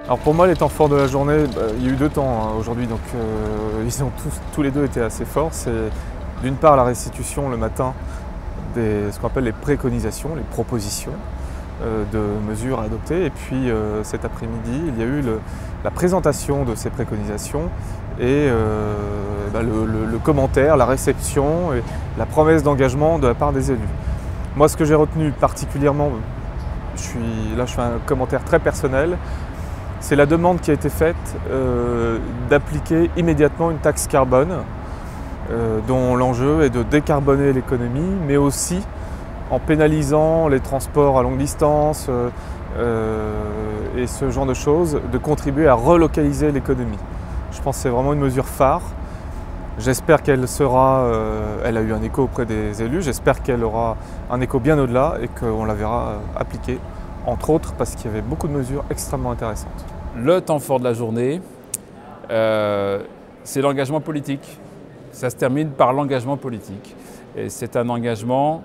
Alors pour moi, les temps forts de la journée, il y a eu deux temps aujourd'hui, donc ils ont tous les deux été assez forts. C'est d'une part la restitution le matin ce qu'on appelle les préconisations, les propositions de mesures à adopter. Et puis cet après-midi, il y a eu la présentation de ces préconisations et le commentaire, la réception et la promesse d'engagement de la part des élus. Moi, ce que j'ai retenu particulièrement, je fais un commentaire très personnel, c'est la demande qui a été faite d'appliquer immédiatement une taxe carbone dont l'enjeu est de décarboner l'économie, mais aussi en pénalisant les transports à longue distance et ce genre de choses, de contribuer à relocaliser l'économie. Je pense que c'est vraiment une mesure phare. J'espère qu'elle elle a eu un écho auprès des élus, j'espère qu'elle aura un écho bien au-delà et qu'on la verra appliquée, entre autres parce qu'il y avait beaucoup de mesures extrêmement intéressantes. Le temps fort de la journée, c'est l'engagement politique. Ça se termine par l'engagement politique. Et c'est un engagement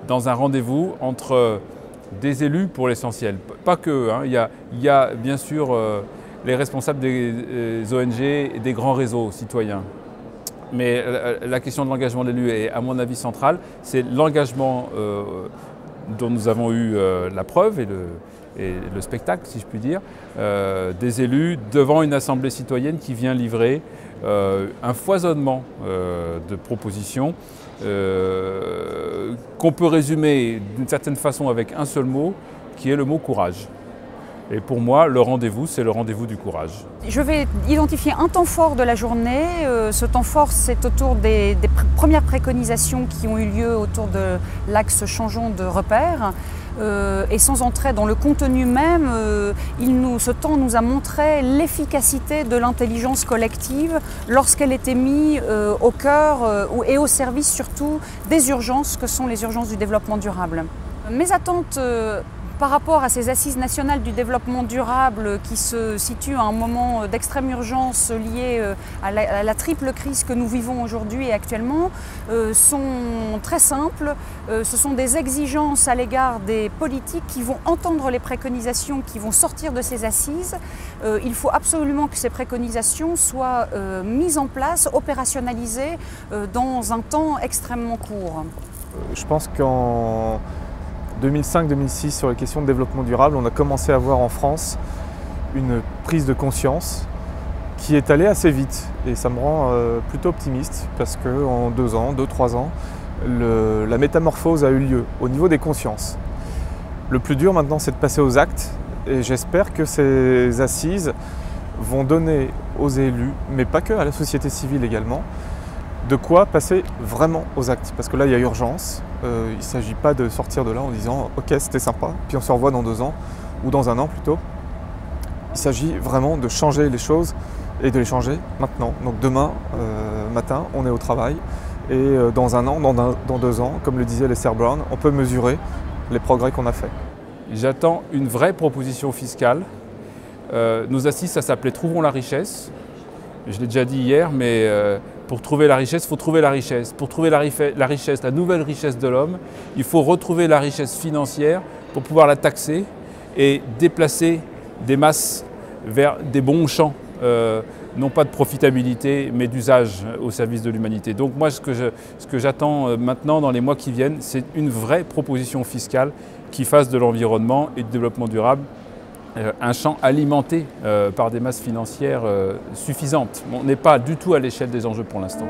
dans un rendez-vous entre des élus pour l'essentiel. Pas que, hein. Il y a bien sûr les responsables des ONG et des grands réseaux citoyens. Mais la question de l'engagement de l'élu est à mon avis centrale. C'est l'engagement dont nous avons eu la preuve et le spectacle, si je puis dire, des élus devant une assemblée citoyenne qui vient livrer un foisonnement de propositions qu'on peut résumer d'une certaine façon avec un seul mot, qui est le mot courage. Et pour moi, le rendez-vous, c'est le rendez-vous du courage. Je vais identifier un temps fort de la journée. Ce temps fort, c'est autour des premières préconisations qui ont eu lieu autour de l'axe changeons de repères. Et sans entrer dans le contenu même, ce temps nous a montré l'efficacité de l'intelligence collective lorsqu'elle était mise au cœur et au service surtout des urgences que sont les urgences du développement durable. Mes attentes par rapport à ces assises nationales du développement durable qui se situent à un moment d'extrême urgence lié à la triple crise que nous vivons aujourd'hui et actuellement, sont très simples. Ce sont des exigences à l'égard des politiques qui vont entendre les préconisations qui vont sortir de ces assises. Il faut absolument que ces préconisations soient mises en place, opérationnalisées dans un temps extrêmement court. Je pense qu'en 2005-2006, sur les questions de développement durable, on a commencé à voir en France une prise de conscience qui est allée assez vite. Et ça me rend plutôt optimiste parce qu'en 2-3 ans, la métamorphose a eu lieu au niveau des consciences. Le plus dur maintenant, c'est de passer aux actes. Et j'espère que ces assises vont donner aux élus, mais pas que, à la société civile également, de quoi passer vraiment aux actes. Parce que là, il y a urgence. Il ne s'agit pas de sortir de là en disant « Ok, c'était sympa, puis on se revoit dans 2 ans, ou dans 1 an plutôt ». Il s'agit vraiment de changer les choses et de les changer maintenant. Donc demain matin, on est au travail. Et dans 1 an, dans 2 ans, comme le disait Lester Brown, on peut mesurer les progrès qu'on a faits. J'attends une vraie proposition fiscale. Nos assises, ça s'appelait « Trouvons la richesse ». Je l'ai déjà dit hier, mais pour trouver la richesse, il faut trouver la richesse. Pour trouver la richesse, la nouvelle richesse de l'homme, il faut retrouver la richesse financière pour pouvoir la taxer et déplacer des masses vers des bons champs, non pas de profitabilité, mais d'usage au service de l'humanité. Donc moi, ce que j'attends maintenant dans les mois qui viennent, c'est une vraie proposition fiscale qui fasse de l'environnement et du développement durable un champ alimenté par des masses financières suffisantes. On n'est pas du tout à l'échelle des enjeux pour l'instant.